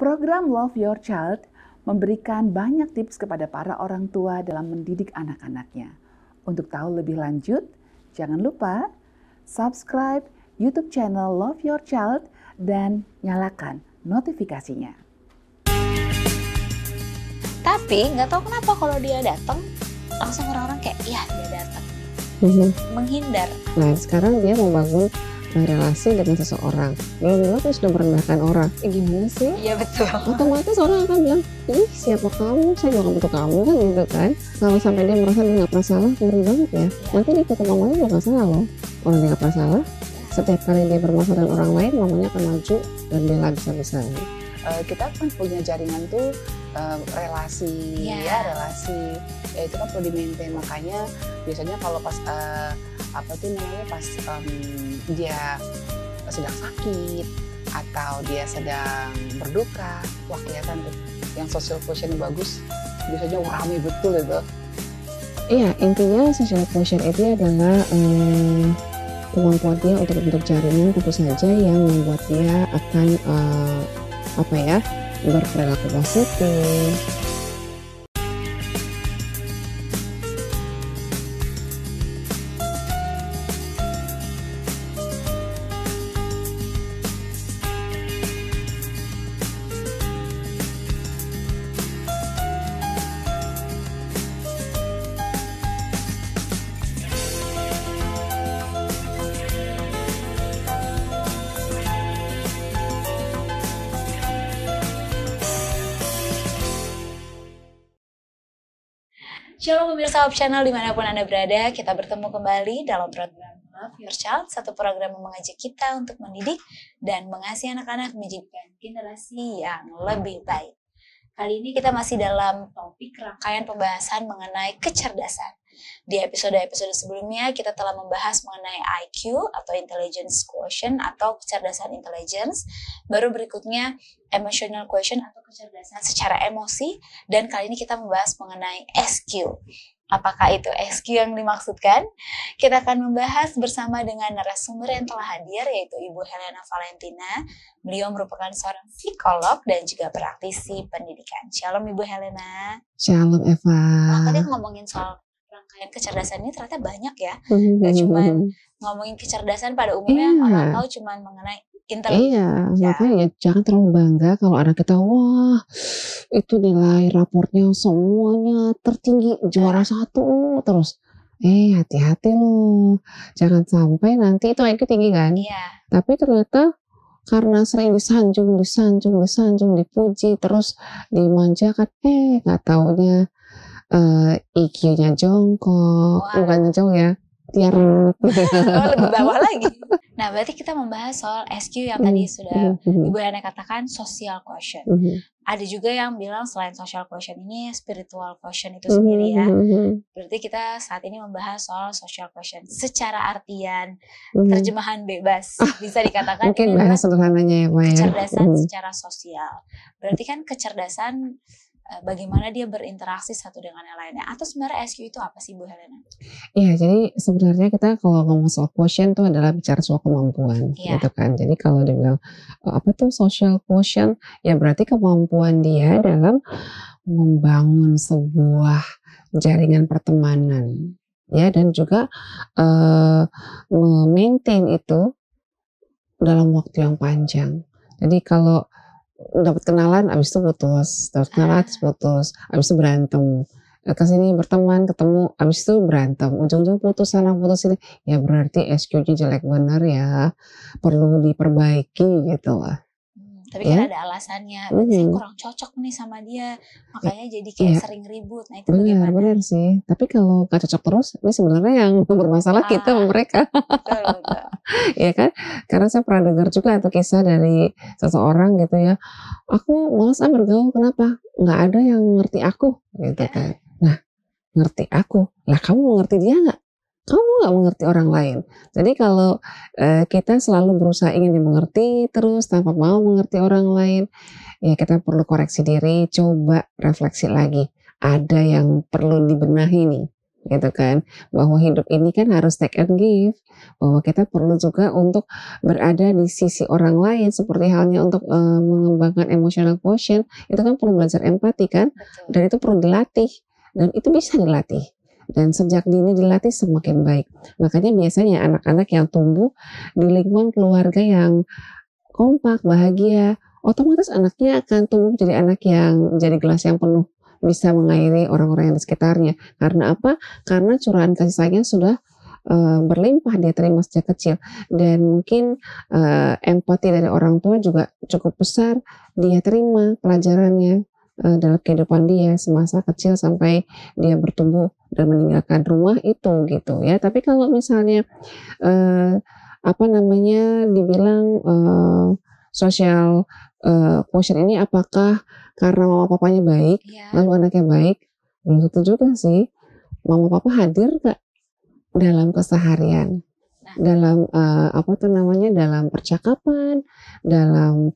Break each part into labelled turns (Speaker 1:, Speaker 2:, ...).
Speaker 1: Program Love Your Child memberikan banyak tips kepada para orang tua dalam mendidik anak-anaknya. Untuk tahu lebih lanjut, jangan lupa subscribe YouTube channel Love Your Child dan nyalakan notifikasinya.
Speaker 2: Tapi nggak tahu kenapa kalau dia datang, langsung orang-orang kayak, ya dia datang. Menghindar.
Speaker 3: Nah sekarang dia membangun relasi dengan seseorang, dia tuh sudah merendahkan orang. Gimana sih?
Speaker 2: Iya betul.
Speaker 3: Otomatis orang akan bilang, ih siapa kamu, saya juga butuh kamu kan gitu kan. Kalau sampai dia merasa dia nggak pernah salah, ngeri banget ya. Nanti dia ketemu mamanya juga nggak salah loh. Orang dia nggak pernah salah, setiap kali dia bermasalah dengan orang lain, mamanya akan maju dan bela bisa-bisanya.
Speaker 1: Kita kan punya jaringan tuh relasi, relasi ya itu kan perlu di-maintain. Makanya biasanya kalau pas pas dia sedang sakit atau dia sedang berduka, wah kelihatan tuh yang social quotient bagus, biasanya ramai betul itu.
Speaker 3: Iya, intinya social quotient itu adalah kemampuan dia untuk membentuk jaringan tentu saja yang membuat dia akan berperilaku positif.
Speaker 2: Shalom pemirsa Hope Channel dimanapun Anda berada, kita bertemu kembali dalam program Love Your Child, satu program yang mengajak kita untuk mendidik dan mengasihi anak-anak menjadikan generasi yang lebih baik. Kali ini kita masih dalam topik rangkaian pembahasan mengenai kecerdasan. Di episode-episode sebelumnya kita telah membahas mengenai IQ atau Intelligence Quotient atau kecerdasan intelligence. Baru berikutnya Emotional Quotient atau kecerdasan secara emosi. Dan kali ini kita membahas mengenai SQ. Apakah itu SQ yang dimaksudkan? Kita akan membahas bersama dengan narasumber yang telah hadir, yaitu Ibu Helena Valentina. Beliau merupakan seorang psikolog dan juga praktisi pendidikan. Shalom Ibu Helena.
Speaker 3: Shalom Eva.
Speaker 2: Nah, tadi ngomongin soal rangkaian kecerdasan ini ternyata banyak ya. Gak cuma ngomongin kecerdasan pada umumnya, orang tahu cuma mengenai intelijen.
Speaker 3: Iya, makanya jangan terlalu bangga kalau anak kita, wah itu nilai raportnya semuanya tertinggi, juara 1 terus. Hati-hati loh, jangan sampai nanti itu IQ tinggi kan. Tapi ternyata karena sering disanjung, dipuji, terus dimanjakan, nggak taunya IQ-nya jongkok, bukannya jongkok ya, tiar
Speaker 2: lebih bawah lagi. Nah, berarti kita membahas soal SQ yang tadi sudah Ibu Helena katakan social quotient. Ada juga yang bilang selain social quotient ini spiritual quotient itu sendiri ya. Berarti kita saat ini membahas soal social quotient secara artian terjemahan bebas. Bisa dikatakan
Speaker 3: mungkin bahasa sederhananya ya, Pak,
Speaker 2: kecerdasan secara sosial. Berarti kan kecerdasan bagaimana dia berinteraksi satu dengan yang lainnya. Atau sebenarnya SQ itu apa sih Bu Helena?
Speaker 3: Iya, jadi sebenarnya kita kalau ngomong soal quotient itu adalah bicara soal kemampuan, gitu kan. Jadi kalau dibilang apa tuh social quotient, ya berarti kemampuan dia dalam membangun sebuah jaringan pertemanan, ya, dan juga memaintain itu dalam waktu yang panjang. Jadi kalau dapat kenalan, abis itu putus, dapat kenalan, putus, abis itu berantem, kesini berteman, ketemu, abis itu berantem, ujung-ujung putus sana, putus sini, ya berarti SQ-nya jelek bener ya, perlu diperbaiki gitu lah.
Speaker 2: Tapi kan ada alasannya, saya kurang cocok nih sama dia, makanya jadi kayak sering ribut. Nah itu bagaimana?
Speaker 3: Benar sih, tapi kalau gak cocok terus, ini sebenarnya yang bermasalah kita sama mereka.
Speaker 2: Betul.
Speaker 3: Ya kan, karena saya pernah dengar juga itu kisah dari seseorang gitu ya, aku malas bergaul, kenapa? Gak ada yang ngerti aku gitu kan. Nah, ngerti aku, lah kamu mau ngerti dia gak? Kamu gak mengerti orang lain. Jadi kalau kita selalu berusaha ingin dimengerti terus tanpa mau mengerti orang lain, ya kita perlu koreksi diri, coba refleksi lagi. Ada yang perlu dibenahi nih. gitu kan, bahwa hidup ini kan harus take and give, bahwa kita perlu juga untuk berada di sisi orang lain seperti halnya untuk mengembangkan emotional quotient itu kan perlu belajar empati kan,
Speaker 2: Betul.
Speaker 3: dan itu perlu dilatih dan itu bisa dilatih dan sejak dini dilatih semakin baik. Makanya biasanya anak-anak yang tumbuh di lingkungan keluarga yang kompak, bahagia, otomatis anaknya akan tumbuh jadi anak yang jadi gelas yang penuh, bisa mengairi orang-orang yang di sekitarnya. Karena apa? Karena curahan kasih sayangnya sudah berlimpah dia terima sejak kecil, dan mungkin empati dari orang tua juga cukup besar dia terima pelajarannya dalam kehidupan dia semasa kecil sampai dia bertumbuh dan meninggalkan rumah itu gitu ya. Tapi kalau misalnya dibilang social quotient ini apakah karena mama papanya baik, lalu anaknya baik? Belum tentu juga sih. Mama papa hadir gak dalam keseharian, dalam dalam percakapan, dalam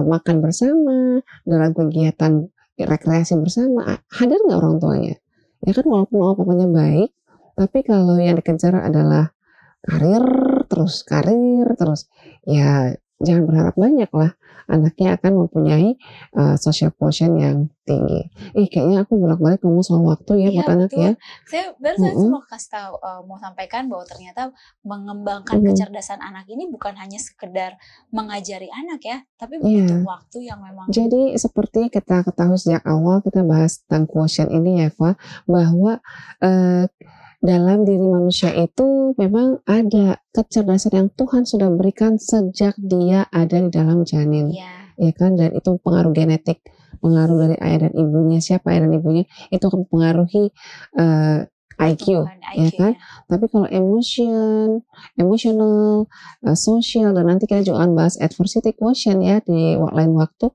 Speaker 3: makan bersama, dalam kegiatan rekreasi bersama, hadir nggak orang tuanya? Ya kan, walaupun mama papanya baik, tapi kalau yang dikejar adalah karir terus, ya jangan berharap banyak lah anaknya akan mempunyai social quotient yang tinggi. Kayaknya aku bolak-balik ngomong soal waktu ya buat anak ya.
Speaker 2: Saya barusan mau kasih tahu, mau sampaikan bahwa ternyata mengembangkan kecerdasan anak ini bukan hanya sekedar mengajari anak ya, tapi butuh waktu yang memang.
Speaker 3: Jadi seperti kita ketahui sejak awal kita bahas tentang quotient ini ya, Eva, bahwa dalam diri manusia itu memang ada kecerdasan yang Tuhan sudah berikan sejak dia ada di dalam janin, ya kan? Dan itu pengaruh genetik, pengaruh dari ayah dan ibunya. Siapa ayah dan ibunya itu akan mempengaruhi IQ, ya kan? Tapi kalau emotional, social, dan nanti kita juga akan bahas adversity quotient ya di lain waktu.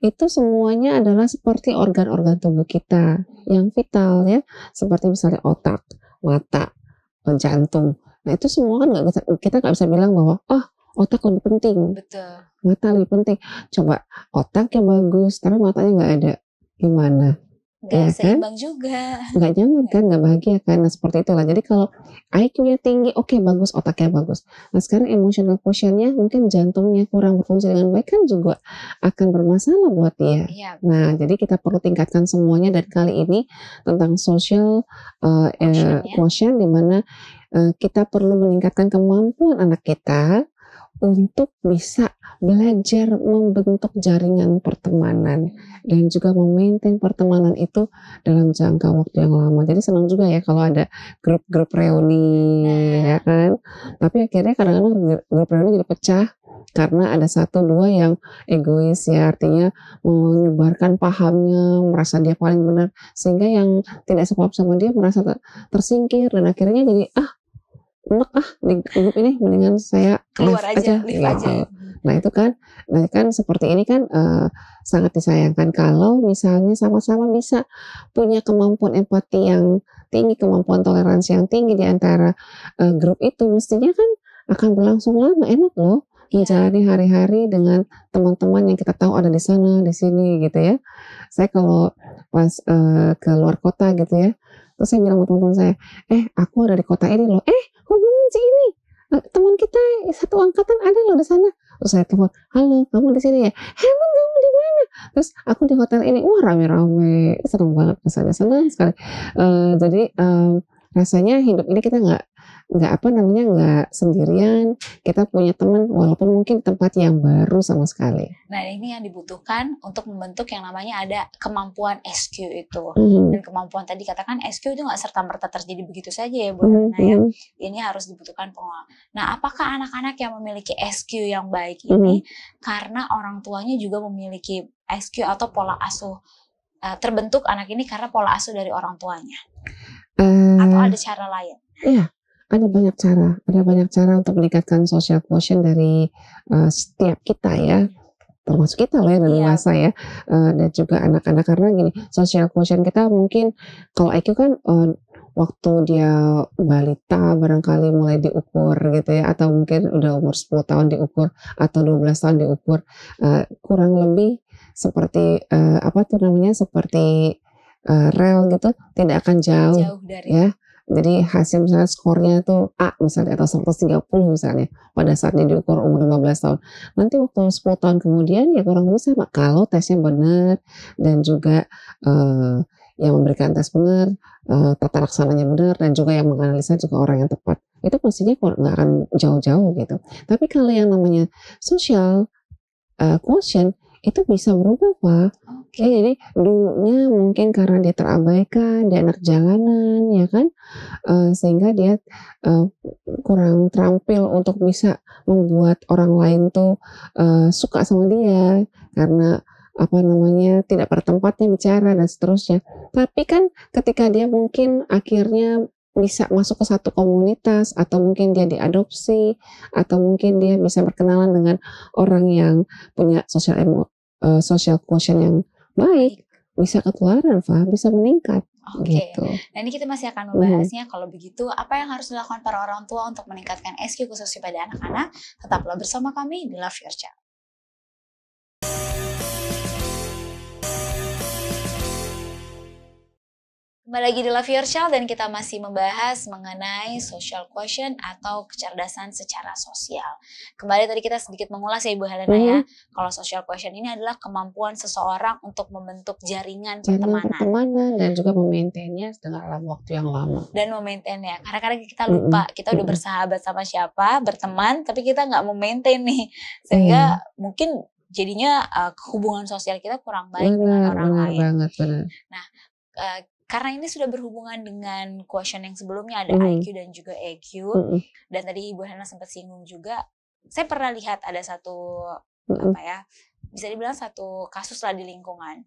Speaker 3: Itu semuanya adalah seperti organ-organ tubuh kita yang vital ya, seperti misalnya otak, mata, jantung. Nah itu semua kan kita nggak bisa bilang bahwa otak lebih penting, mata lebih penting. Coba otaknya bagus tapi matanya nggak ada, gimana?
Speaker 2: Gak seimbang juga,
Speaker 3: nggak nyaman kan, nggak bahagia kan. Nah seperti itulah. Jadi kalau IQ-nya tinggi, oke, bagus, otaknya bagus. Nah sekarang emotional quotient-nya mungkin jantungnya kurang berfungsi dengan baik kan juga akan bermasalah buat dia. Nah jadi kita perlu tingkatkan semuanya, dan kali ini tentang social quotient, dimana kita perlu meningkatkan kemampuan anak kita untuk bisa belajar membentuk jaringan pertemanan dan juga memaintain pertemanan itu dalam jangka waktu yang lama. Jadi senang juga ya kalau ada grup-grup reuni, ya kan. Tapi akhirnya kadang-kadang grup reuni jadi pecah karena ada 1-2 yang egois ya, artinya menyebarkan pahamnya, merasa dia paling benar, sehingga yang tidak sepaham sama dia merasa tersingkir, dan akhirnya jadi di grup ini mendingan saya
Speaker 2: keluar aja.
Speaker 3: Nah itu kan, seperti ini kan sangat disayangkan. Kalau misalnya sama-sama bisa punya kemampuan empati yang tinggi, kemampuan toleransi yang tinggi di antara grup itu, mestinya kan akan berlangsung lama, enak loh menjalani hari-hari dengan teman-teman yang kita tahu ada di sana, di sini gitu ya. Saya kalau pas ke luar kota gitu ya, terus saya bilang sama teman-teman saya, aku ada di kota ini loh, hubungin si ini, teman kita satu angkatan ada loh di sana. Terus saya telepon, halo, kamu di sini ya? Helen, kamu di mana? Terus aku di hotel ini. Wah, rame-rame, senang banget rasanya, senang sekali. Jadi rasanya hidup ini kita nggak sendirian, kita punya teman walaupun mungkin di tempat yang baru sama sekali.
Speaker 2: Nah ini yang dibutuhkan untuk membentuk yang namanya ada kemampuan SQ itu. Dan kemampuan tadi katakan SQ itu nggak serta-merta terjadi begitu saja ya Bu Nana ya. Ini harus dibutuhkan pengelolaan. Nah apakah anak-anak yang memiliki SQ yang baik ini karena orang tuanya juga memiliki SQ atau pola asuh, terbentuk anak ini karena pola asuh dari orang tuanya? Atau ada cara lain?
Speaker 3: Iya. Ada banyak cara untuk meningkatkan social quotient dari setiap kita ya, termasuk kita loh yang dewasa ya, dan juga anak-anak. Karena gini, social quotient kita mungkin kalau IQ kan waktu dia balita barangkali mulai diukur gitu ya, atau mungkin udah umur 10 tahun diukur atau 12 tahun diukur, kurang lebih seperti seperti rel gitu, tidak akan jauh
Speaker 2: dari
Speaker 3: ya. Jadi hasil misalnya skornya itu A misalnya atau 130 misalnya pada saat dia diukur umur 15 tahun. Nanti waktu 10 tahun kemudian ya kurang lebih sama kalau tesnya benar dan juga yang memberikan tes benar, tata laksananya benar dan juga yang menganalisa juga orang yang tepat. Itu pastinya nggak akan jauh-jauh gitu. Tapi kalau yang namanya social quotient itu bisa berubah, Pak. Ya, jadi dulunya mungkin karena dia terabaikan, dia anak jalanan, ya kan, sehingga dia kurang terampil untuk bisa membuat orang lain tuh suka sama dia karena apa namanya tidak pada tempatnya bicara dan seterusnya. Tapi kan ketika dia mungkin akhirnya bisa masuk ke satu komunitas atau mungkin dia diadopsi atau mungkin dia bisa berkenalan dengan orang yang punya social quotient yang baik, bisa ketularan, Fa, bisa meningkat. Gitu.
Speaker 2: Nah ini kita masih akan membahasnya. Kalau begitu, apa yang harus dilakukan para orang tua untuk meningkatkan SQ khususnya pada anak-anak? Tetaplah bersama kami di Love Your Child. Kembali lagi di Love Your Child dan kita masih membahas mengenai social quotient atau kecerdasan secara sosial. Kembali tadi kita sedikit mengulas ya Ibu Helena ya. Kalau social quotient ini adalah kemampuan seseorang untuk membentuk jaringan pertemanan
Speaker 3: dan juga memaintainnya dalam waktu yang lama.
Speaker 2: Dan memaintainnya. Karena kadang kita lupa kita udah bersahabat sama siapa, berteman, tapi kita nggak memaintain nih. Sehingga mungkin jadinya hubungan sosial kita kurang baik dengan orang lain.
Speaker 3: Benar.
Speaker 2: Nah, karena ini sudah berhubungan dengan quotient yang sebelumnya ada IQ dan juga EQ dan tadi Ibu Hana sempat singgung juga, saya pernah lihat ada satu bisa dibilang satu kasus lah di lingkungan.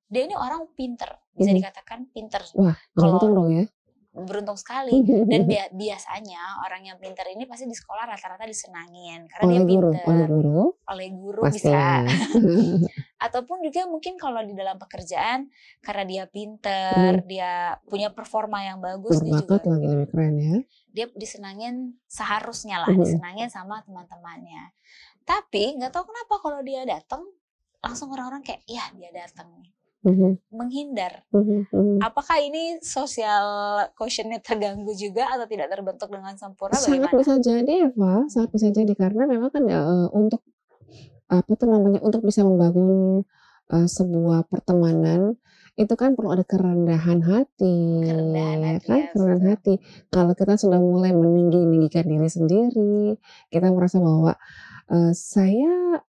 Speaker 2: Dia ini orang pinter, bisa dikatakan pinter.
Speaker 3: Wah, beruntung dong ya.
Speaker 2: Beruntung sekali dan biasanya orang yang pinter ini pasti di sekolah rata-rata disenangin karena dia pinter oleh guru pasti. Bisa ataupun juga mungkin kalau di dalam pekerjaan karena dia pinter dia punya performa yang bagus dia juga
Speaker 3: lagi lebih keren ya,
Speaker 2: dia disenangin seharusnya lah disenangin sama teman-temannya. Tapi nggak tahu kenapa kalau dia datang langsung orang-orang kayak ya dia datang nih menghindar. Apakah ini sosial quotient-nya terganggu juga atau tidak terbentuk dengan sempurna?
Speaker 3: Sangat bisa jadi ya, Pak. Sangat bisa jadi karena memang kan untuk untuk bisa membangun sebuah pertemanan itu kan perlu ada kerendahan hati. Kerendahan hati. Kalau kita sudah mulai meninggikan diri sendiri, kita merasa bahwa saya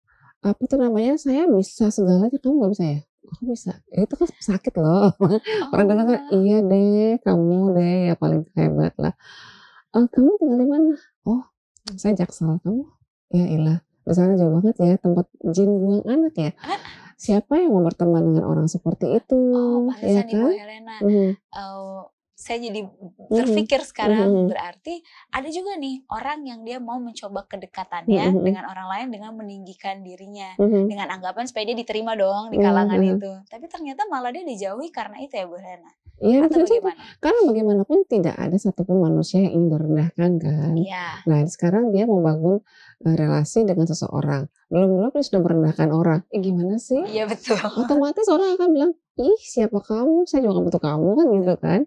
Speaker 3: bisa segalanya, kamu nggak bisa ya? Aku bisa, itu kan sakit loh. Orang dengar kan, iya deh, kamu deh ya paling hebat lah. Kamu tinggal di mana? Oh, saya Jaksel. Kamu? Ya ilah, di sana jauh banget ya, tempat jin buang anak ya. Siapa yang mau berteman dengan orang seperti itu?
Speaker 2: Ya kan? Ibu Helena. Saya jadi terpikir sekarang berarti ada juga nih orang yang dia mau mencoba kedekatannya dengan orang lain dengan meninggikan dirinya dengan anggapan supaya dia diterima dong di kalangan itu. Tapi ternyata malah dia dijauhi karena itu ya Bu Helena.
Speaker 3: Iya, atau bagaimana? Karena bagaimanapun tidak ada satupun manusia yang ingin direndahkan kan.
Speaker 2: Iya.
Speaker 3: Nah sekarang dia membangun relasi dengan seseorang. Belum dia sudah merendahkan orang. Gimana sih?
Speaker 2: Iya betul.
Speaker 3: Otomatis orang akan bilang, ih siapa kamu? Saya juga gak butuh kamu kan gitu kan.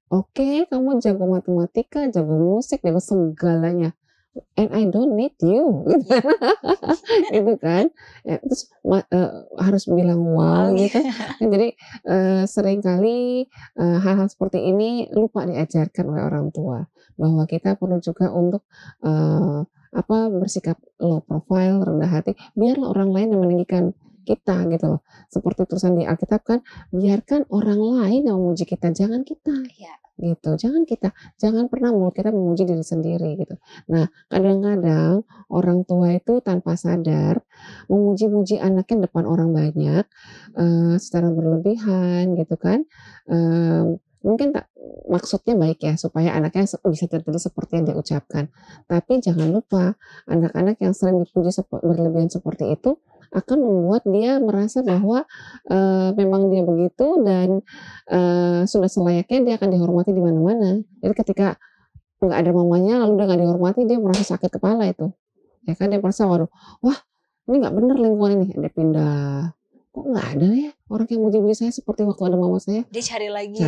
Speaker 3: Oke, kamu jago matematika, jago musik, jago segalanya. And I don't need you. Gitu kan. Ya, terus harus bilang wow gitu. Jadi seringkali hal-hal seperti ini lupa diajarkan oleh orang tua. Bahwa kita perlu juga untuk bersikap low profile, rendah hati. Biarlah orang lain yang meninggikan kita gitu loh. Seperti tulisan di Alkitab kan, biarkan orang lain yang memuji kita, jangan kita.
Speaker 2: Iya.
Speaker 3: Gitu, jangan pernah mulut kita memuji diri sendiri gitu. Nah, kadang-kadang orang tua itu tanpa sadar memuji-muji anaknya depan orang banyak secara berlebihan gitu kan. Mungkin maksudnya baik ya supaya anaknya bisa terjadi seperti yang dia ucapkan. Tapi jangan lupa anak-anak yang sering dipuji berlebihan seperti itu akan membuat dia merasa bahwa memang dia begitu dan sudah selayaknya dia akan dihormati di mana-mana. Jadi ketika nggak ada mamanya lalu dia nggak dihormati, dia merasa sakit kepala itu. Ya kan, dia merasa waduh, wah ini nggak benar lingkungan ini, dia pindah. Kok nggak ada ya orang yang muji-muji saya seperti waktu ada mama saya?
Speaker 2: Dia cari lagi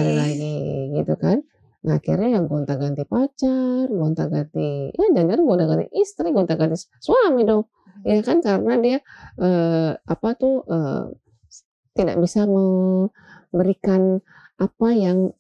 Speaker 3: gitu kan. Nah akhirnya ya gonta-ganti pacar, gonta-ganti, ya jangan-jangan gonta-ganti istri, gonta-ganti suami dong. Ya kan karena dia tidak bisa memberikan apa yang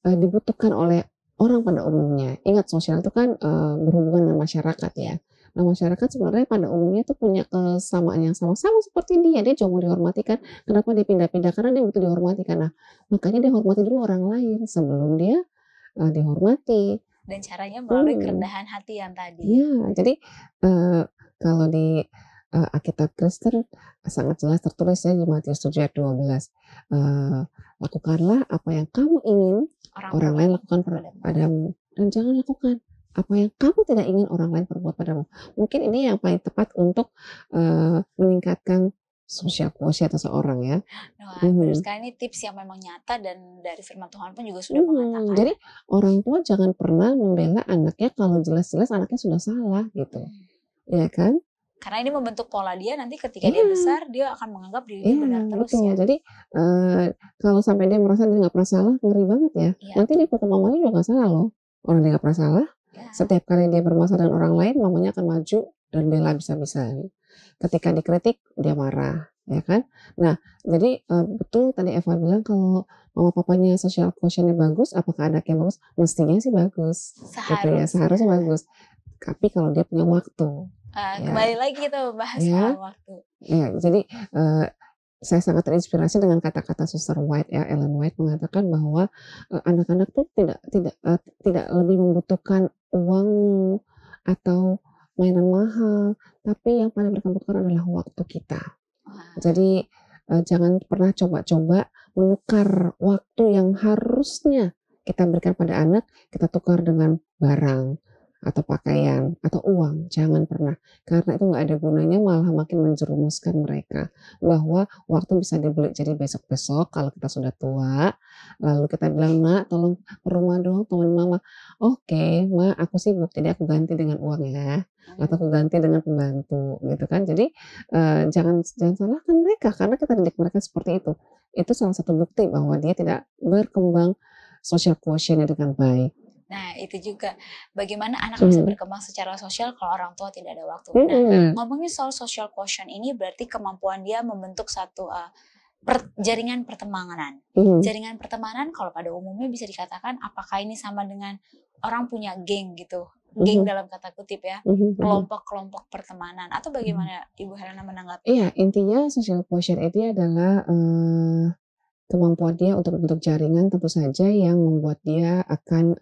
Speaker 3: dibutuhkan oleh orang pada umumnya. Ingat sosial itu kan berhubungan dengan masyarakat ya. Nah masyarakat sebenarnya pada umumnya tuh punya kesamaan yang sama-sama seperti dia juga mau dihormati kan. Kenapa dia pindah-pindah? Karena dia butuh dihormati kan. Nah makanya dia hormati dulu orang lain sebelum dia dihormati.
Speaker 2: Dan caranya melalui kerendahan hati yang tadi.
Speaker 3: Iya, jadi kalau di Alkitab Kristen sangat jelas tertulis ya di Matius 7 ayat 12. Lakukanlah apa yang kamu ingin orang lain lakukan padamu, dan jangan lakukan apa yang kamu tidak ingin orang lain perbuat padamu. Mungkin ini yang paling tepat untuk meningkatkan social quotient seseorang ya.
Speaker 2: Nah, benar sekali, ini tips yang memang nyata dan dari firman Tuhan pun juga sudah mengatakan.
Speaker 3: Jadi orang tua jangan pernah membela anaknya kalau jelas-jelas anaknya sudah salah gitu. Ya kan?
Speaker 2: Karena ini membentuk pola dia nanti ketika dia besar, dia akan menganggap dirinya benar terus
Speaker 3: betul.
Speaker 2: ya.
Speaker 3: Jadi kalau sampai dia merasa dia nggak pernah salah, ngeri banget ya. Nanti dia foto mamanya juga nggak salah loh. Orang dia nggak pernah salah. Setiap kali dia bermasalah dengan orang lain, mamanya akan maju dan bela bisa-bisaan. Ketika dikritik, dia marah, ya kan? Nah, jadi betul tadi Eva bilang kalau mama papanya social quotient-nya bagus, apakah anaknya bagus? Mestinya sih bagus. Seharusnya bagus. Tapi kalau dia punya waktu.
Speaker 2: Kembali lagi kita bahas soal waktu.
Speaker 3: Ya, jadi saya sangat terinspirasi dengan kata-kata Suster White ya, Ellen White mengatakan bahwa anak-anak tuh tidak lebih membutuhkan uang atau mainan mahal, tapi yang paling mereka butuhkan adalah waktu kita. Jadi jangan pernah coba-coba menukar waktu yang harusnya kita berikan pada anak, kita tukar dengan barang atau pakaian atau uang. Jangan pernah, karena itu nggak ada gunanya, malah makin menjerumuskan mereka bahwa waktu bisa dibeli jadi besok-besok kalau kita sudah tua. Lalu kita bilang, nak tolong ke rumah dong teman mama. Oke, ma aku sibuk jadi aku ganti dengan uang ya, atau aku ganti dengan pembantu gitu kan. Jadi jangan salahkan mereka karena kita didik mereka seperti itu. Itu salah satu bukti bahwa dia tidak berkembang social quotient-nya dengan baik.
Speaker 2: Nah itu juga bagaimana anak bisa berkembang secara sosial kalau orang tua tidak ada waktu. Nah ngomongin soal social quotient ini berarti kemampuan dia membentuk satu jaringan pertemanan. Jaringan pertemanan kalau pada umumnya bisa dikatakan apakah ini sama dengan orang punya geng gitu. Geng dalam kata kutip ya. Kelompok-kelompok pertemanan. Atau bagaimana Ibu Helena menanggapi?
Speaker 3: Iya, intinya social quotient itu adalah kemampuan dia untuk membentuk jaringan tentu saja yang membuat dia akan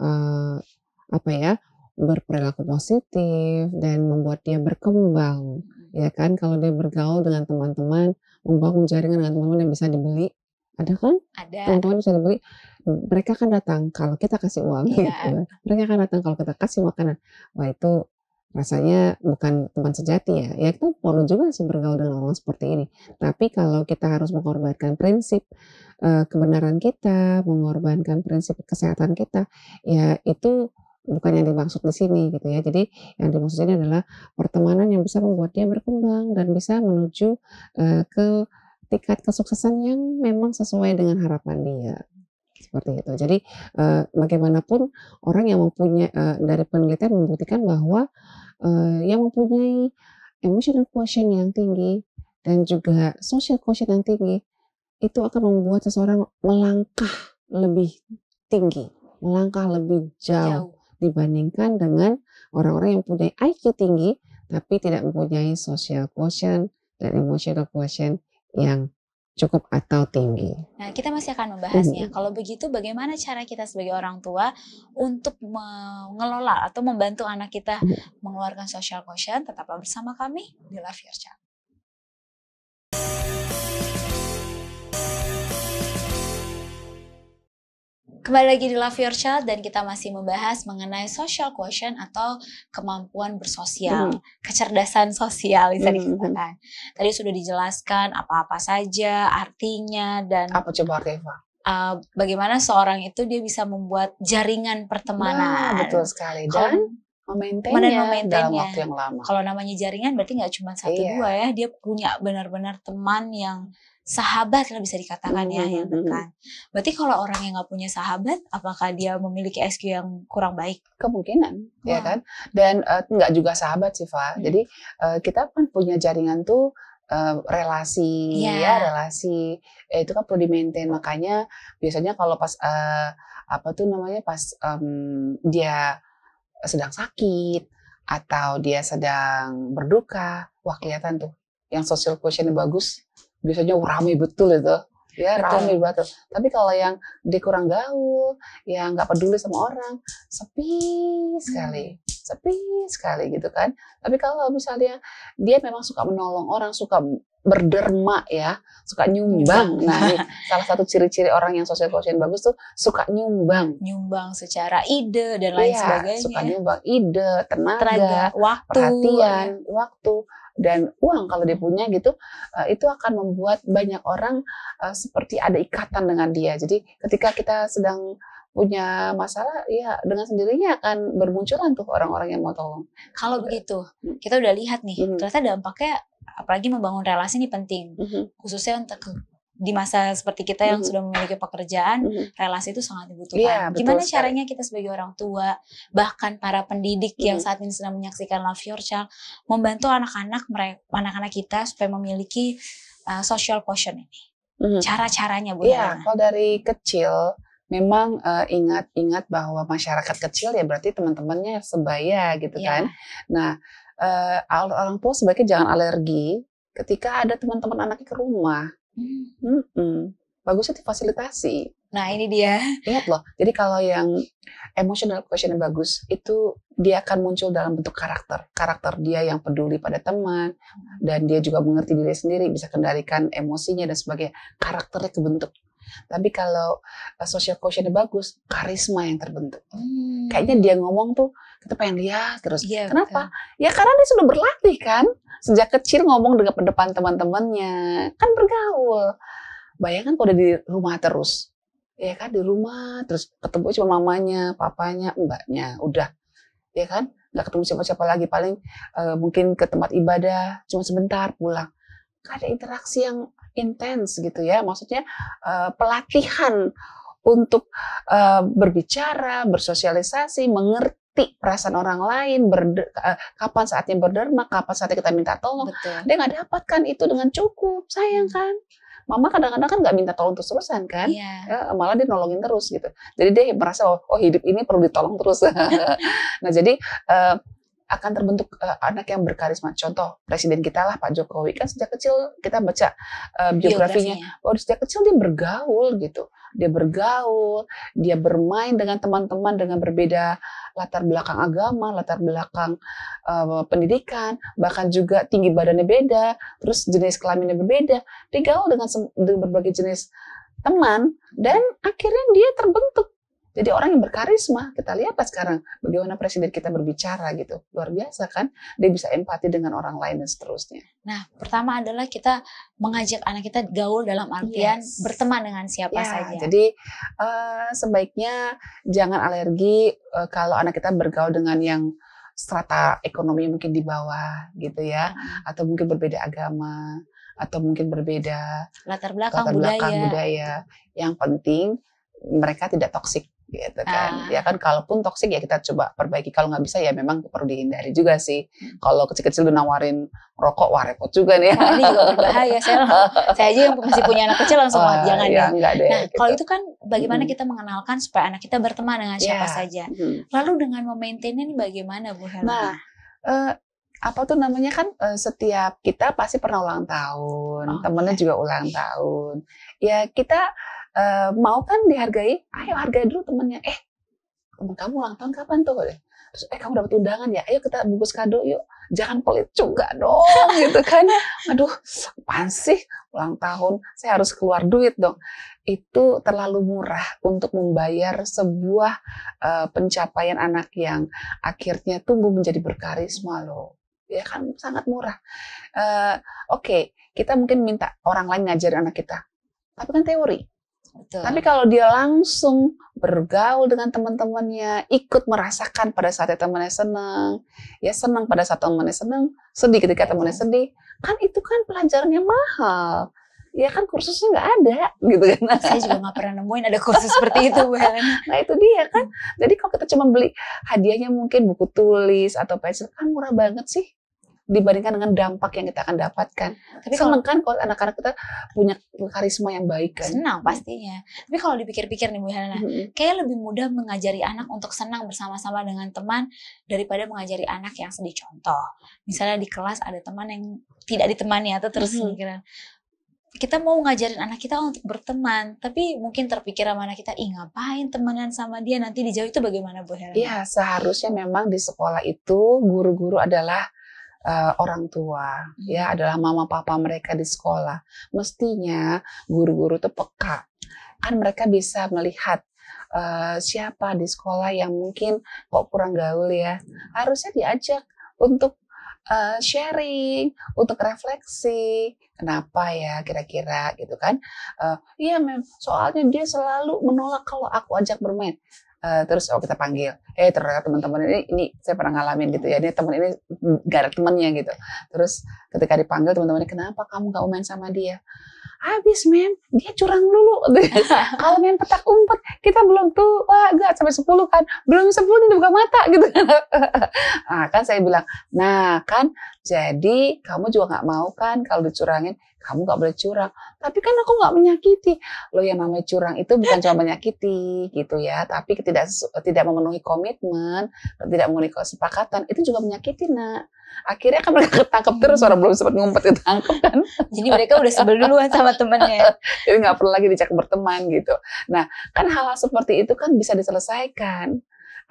Speaker 3: berperilaku positif dan membuat dia berkembang, ya kan? Kalau dia bergaul dengan teman-teman, membangun jaringan dengan teman-teman yang bisa dibeli, ada kan?
Speaker 2: Ada.
Speaker 3: Teman-teman bisa dibeli, mereka akan datang kalau kita kasih uang, gitu. Mereka akan datang kalau kita kasih makanan. Wah itu rasanya bukan teman sejati ya. Ya kita perlu juga sih bergaul dengan orang seperti ini. Tapi kalau kita harus mengorbankan prinsip kebenaran kita, mengorbankan prinsip kesehatan kita, ya itu bukan yang dimaksud di sini gitu ya. Jadi yang dimaksud ini adalah pertemanan yang bisa membuat dia berkembang dan bisa menuju ke tingkat kesuksesan yang memang sesuai dengan harapan dia. Seperti itu. Jadi bagaimanapun orang yang mempunyai dari penelitian membuktikan bahwa yang mempunyai emotional quotient yang tinggi dan juga social quotient yang tinggi itu akan membuat seseorang melangkah lebih tinggi, melangkah lebih jauh dibandingkan dengan orang-orang yang mempunyai IQ tinggi tapi tidak mempunyai social quotient dan emotional quotient yang cukup atau tinggi.
Speaker 2: Nah, kita masih akan membahasnya. Kalau begitu, bagaimana cara kita sebagai orang tua untuk mengelola atau membantu anak kita mengeluarkan social quotient? Tetaplah bersama kami di Love Your Child. Kembali lagi di Love Your Child dan kita masih membahas mengenai social quotient atau kemampuan bersosial, kecerdasan sosial bisa dikatakan. Tadi sudah dijelaskan apa-apa saja artinya dan
Speaker 1: apa coba Eva?
Speaker 2: Bagaimana seorang itu dia bisa membuat jaringan pertemanan.
Speaker 1: Nah, betul sekali. Dan memaintainnya dalam waktu yang lama.
Speaker 2: Kalau namanya jaringan berarti nggak cuma 1-2 ya, dia punya benar-benar teman yang sahabat lah bisa dikatakan ya yang dekat. Berarti kalau orang yang nggak punya sahabat, apakah dia memiliki IQ yang kurang baik?
Speaker 1: Kemungkinan, ya kan? Dan nggak juga sahabat sih, Fa. Jadi kita kan punya jaringan tuh relasi, ya relasi itu kan perlu di-maintain. Makanya biasanya kalau pas pas dia sedang sakit atau dia sedang berduka, wah kelihatan tuh yang social quotient bagus biasanya ramai betul itu ya, ramai betul. Tapi kalau yang dia kurang gaul, yang nggak peduli sama orang, sepi sekali gitu kan. Tapi kalau misalnya dia memang suka menolong orang, suka berderma ya, suka nyumbang. Nah, ini salah satu ciri-ciri orang yang social quotient bagus tuh suka nyumbang
Speaker 2: secara ide dan lain sebagainya.
Speaker 1: Suka nyumbang ide, tenaga,
Speaker 2: waktu,
Speaker 1: perhatian, waktu dan uang kalau dia punya gitu. Itu akan membuat banyak orang seperti ada ikatan dengan dia. Jadi ketika kita sedang punya masalah, ya dengan sendirinya akan bermunculan tuh orang-orang yang mau tolong.
Speaker 2: Kalau begitu, kita udah lihat nih, ternyata dampaknya apalagi membangun relasi ini penting, khususnya untuk di masa seperti kita yang sudah memiliki pekerjaan, relasi itu sangat dibutuhkan. Gimana caranya kita sebagai orang tua, bahkan para pendidik yang saat ini sedang menyaksikan Love Your Child, membantu anak-anak kita supaya memiliki social quotient ini? Cara-caranya, Bu?
Speaker 1: Iya, kalau dari kecil memang ingat bahwa masyarakat kecil ya berarti teman-temannya sebaya gitu kan. Nah, orang tua sebaiknya jangan alergi ketika ada teman-teman anaknya ke rumah. Bagusnya difasilitasi.
Speaker 2: Nah, ini dia.
Speaker 1: Ingat loh, jadi kalau yang emotional quotient yang bagus itu dia akan muncul dalam bentuk karakter dia yang peduli pada teman, dan dia juga mengerti diri sendiri, bisa kendalikan emosinya dan sebagainya. Karakternya kebentuk. Tapi kalau social quotient bagus, karisma yang terbentuk. Kayaknya dia ngomong tuh kita pengen lihat terus. Kenapa? Ya karena dia sudah berlatih kan. Sejak kecil ngomong dengan depan teman-temannya, kan bergaul. Bayangkan kalau di rumah terus, ya kan, di rumah terus ketemu cuma mamanya, papanya, mbaknya, udah, ya kan, nggak ketemu siapa-siapa lagi, paling mungkin ke tempat ibadah cuma sebentar pulang. Gak ada interaksi yang intens gitu ya, maksudnya pelatihan untuk berbicara, bersosialisasi, mengerti perasaan orang lain, kapan saatnya berderma, kapan saatnya kita minta tolong. Dia nggak dapatkan itu dengan cukup, sayang kan. Mama kadang-kadang kan nggak minta tolong terus-terusan kan, malah dia nolongin terus gitu. Jadi dia merasa oh hidup ini perlu ditolong terus. Nah jadi akan terbentuk anak yang berkarisma. Contoh presiden kita lah Pak Jokowi, kan sejak kecil kita baca biografinya. Sejak kecil dia bergaul gitu. Dia bergaul, dia bermain dengan teman-teman dengan berbeda latar belakang agama, latar belakang pendidikan, bahkan juga tinggi badannya beda, terus jenis kelaminnya berbeda. Dia gaul dengan berbagai jenis teman dan akhirnya dia terbentuk jadi orang yang berkarisma. Kita lihat sekarang bagaimana presiden kita berbicara gitu. Luar biasa kan? Dia bisa empati dengan orang lain dan seterusnya.
Speaker 2: Nah, pertama adalah kita mengajak anak kita gaul dalam artian berteman dengan siapa saja.
Speaker 1: Jadi sebaiknya jangan alergi kalau anak kita bergaul dengan yang strata ekonomi mungkin di bawah gitu ya. Atau mungkin berbeda agama. Atau mungkin berbeda
Speaker 2: latar belakang budaya.
Speaker 1: Yang penting mereka tidak toksik gitu kan. Ya kan, kalaupun toksik ya kita coba perbaiki, kalau nggak bisa ya memang perlu dihindari juga sih. Kalau kecil-kecil udah nawarin rokok, wah repot juga nih.
Speaker 2: Ini juga berbahaya. Saya aja yang masih punya anak kecil langsung jangan ya.
Speaker 1: Deh,
Speaker 2: nah
Speaker 1: gitu.
Speaker 2: Kalau itu kan bagaimana kita mengenalkan supaya anak kita berteman dengan siapa saja. Lalu dengan memaintainnya ini bagaimana Bu Helena?
Speaker 1: Nah, kan setiap kita pasti pernah ulang tahun, temennya juga ulang tahun. Ya kita mau kan dihargai, ayo hargai dulu temennya. Temen kamu ulang tahun kapan tuh? Terus kamu dapat undangan ya, ayo kita bungkus kado yuk. Jangan pelit juga dong gitu kan. Aduh, apaan sih ulang tahun, saya harus keluar duit dong. Itu terlalu murah untuk membayar sebuah pencapaian anak yang akhirnya tumbuh menjadi berkarisma loh. Ya kan, sangat murah. Oke, kita mungkin minta orang lain ngajarin anak kita, tapi kan teori.
Speaker 2: Betul.
Speaker 1: Tapi kalau dia langsung bergaul dengan teman-temannya, ikut merasakan pada saat temannya senang, ya senang pada saat temannya senang, sedih ketika temannya sedih, kan itu kan pelajaran yang mahal. ya kan kursusnya nggak ada gitu kan.
Speaker 2: Saya juga nggak pernah nemuin ada kursus seperti itu, Bu Helena.
Speaker 1: Nah itu dia kan. Jadi kalau kita cuma beli hadiahnya mungkin buku tulis atau pensil kan murah banget sih dibandingkan dengan dampak yang kita akan dapatkan.
Speaker 2: Tapi kalau
Speaker 1: Seneng kan kalau anak-anak kita punya karisma yang baik kan.
Speaker 2: senang pastinya. Tapi kalau dipikir-pikir nih Bu Helena, kayak lebih mudah mengajari anak untuk senang bersama-sama dengan teman daripada mengajari anak yang sedih. Contoh, misalnya di kelas ada teman yang tidak ditemani atau terus mikiran, kita mau ngajarin anak kita untuk berteman, tapi mungkin terpikir sama anak kita, ih ngapain temenan sama dia, nanti dijauh, itu bagaimana Bu Helena?
Speaker 1: Iya, seharusnya memang di sekolah itu guru-guru adalah orang tua, ya adalah mama papa mereka di sekolah. Mestinya guru-guru itu peka, kan mereka bisa melihat siapa di sekolah yang mungkin kok kurang gaul ya, harusnya diajak untuk sharing, untuk refleksi, kenapa ya kira-kira gitu kan? Iya soalnya dia selalu menolak kalau aku ajak bermain. Terus kita panggil, ternyata teman-teman ini saya pernah ngalamin gitu ya, ini teman ini gak ada temannya gitu. Terus ketika dipanggil teman-temannya, kenapa kamu gak main sama dia? Habis dia curang dulu. Kalau main petak umpet kita belum tuh, gak sampai 10 kan, belum 10 udah buka mata gitu. Nah kan saya bilang, nah kan jadi kamu juga gak mau kan kalau dicurangin, kamu gak boleh curang. Tapi kan aku gak menyakiti. Loh yang namanya curang itu bukan cuma menyakiti gitu ya, tapi tidak memenuhi komitmen, tidak memenuhi kesepakatan, itu juga menyakiti nak. Akhirnya kan mereka ketangkep terus, orang belum sempat ngumpet ketangkep kan.
Speaker 2: Jadi mereka udah sebel duluan sama temennya.
Speaker 1: Jadi gak perlu lagi dicek berteman gitu. Nah kan hal-hal seperti itu kan bisa diselesaikan.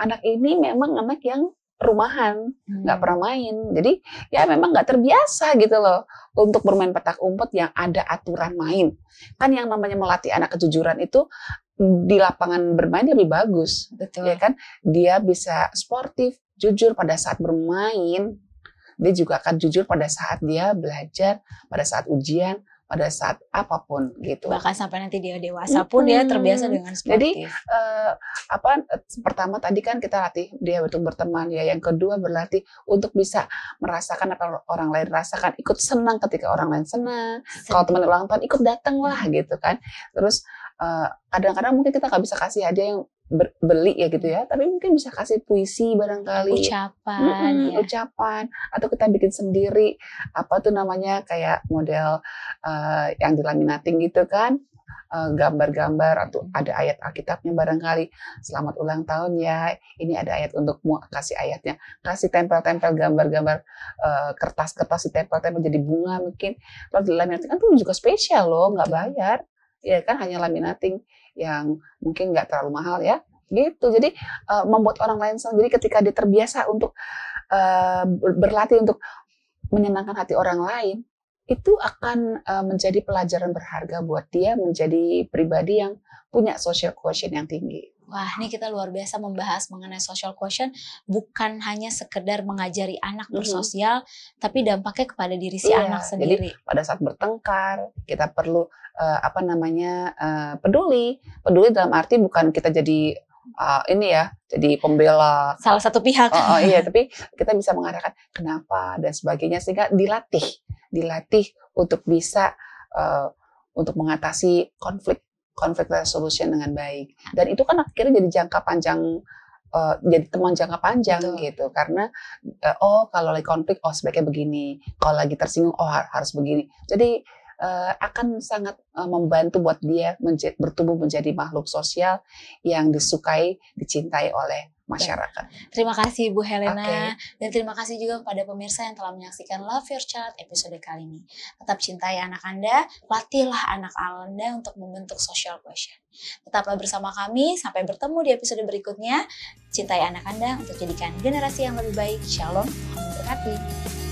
Speaker 1: Anak ini memang anak yang rumahan, nggak pernah main, jadi ya memang nggak terbiasa gitu loh untuk bermain petak umpet yang ada aturan main. Kan yang namanya melatih anak kejujuran itu di lapangan bermain lebih bagus,
Speaker 2: Betul.
Speaker 1: ya kan? Dia bisa sportif, jujur pada saat bermain, dia juga akan jujur pada saat dia belajar, pada saat ujian, pada saat apapun gitu.
Speaker 2: Bahkan sampai nanti dia dewasa pun dia terbiasa dengan sportif.
Speaker 1: Jadi pertama tadi kan kita latih dia untuk berteman ya. Yang kedua berlatih untuk bisa merasakan apa orang lain rasakan, ikut senang ketika orang lain senang. Kalau teman ulang tahun ikut datang lah gitu kan. Terus kadang-kadang mungkin kita nggak bisa kasih hadiah yang beli ya gitu ya, tapi mungkin bisa kasih puisi barangkali, ucapan, atau kita bikin sendiri apa tuh namanya kayak model yang dilaminating gitu kan, gambar-gambar atau ada ayat Alkitabnya barangkali, selamat ulang tahun ya, ini ada ayat untukmu, kasih ayatnya, kasih tempel-tempel gambar-gambar kertas-kertas ditempel-tempel jadi bunga mungkin, kalau dilaminating kan tuh juga spesial loh, nggak bayar. Ya kan hanya laminating yang mungkin nggak terlalu mahal ya gitu. Jadi membuat orang lain senang. Jadi ketika dia terbiasa untuk berlatih untuk menyenangkan hati orang lain, itu akan menjadi pelajaran berharga buat dia menjadi pribadi yang punya social quotient yang tinggi.
Speaker 2: Wah, ini kita luar biasa membahas mengenai social quotient, bukan hanya sekedar mengajari anak bersosial, tapi dampaknya kepada diri si anak sendiri.
Speaker 1: Jadi pada saat bertengkar, kita perlu peduli dalam arti bukan kita jadi ini ya, jadi pembela
Speaker 2: salah satu pihak.
Speaker 1: Iya, tapi kita bisa mengarahkan kenapa dan sebagainya sehingga dilatih untuk bisa untuk mengatasi konflik resolution dengan baik. Dan itu kan akhirnya jadi jangka panjang, jadi teman jangka panjang. Betul. Gitu. Karena kalau lagi konflik, sebaiknya begini. Kalau lagi tersinggung, harus begini. Jadi akan sangat membantu buat dia bertumbuh menjadi makhluk sosial yang disukai, dicintai oleh masyarakat.
Speaker 2: Terima kasih Bu Helena, dan terima kasih juga kepada pemirsa yang telah menyaksikan Love Your Child episode kali ini. Tetap cintai anak Anda, latihlah anak Anda untuk membentuk social quotient. Tetaplah bersama kami, sampai bertemu di episode berikutnya. Cintai anak Anda untuk jadikan generasi yang lebih baik. Shalom, Tuhan memberkati.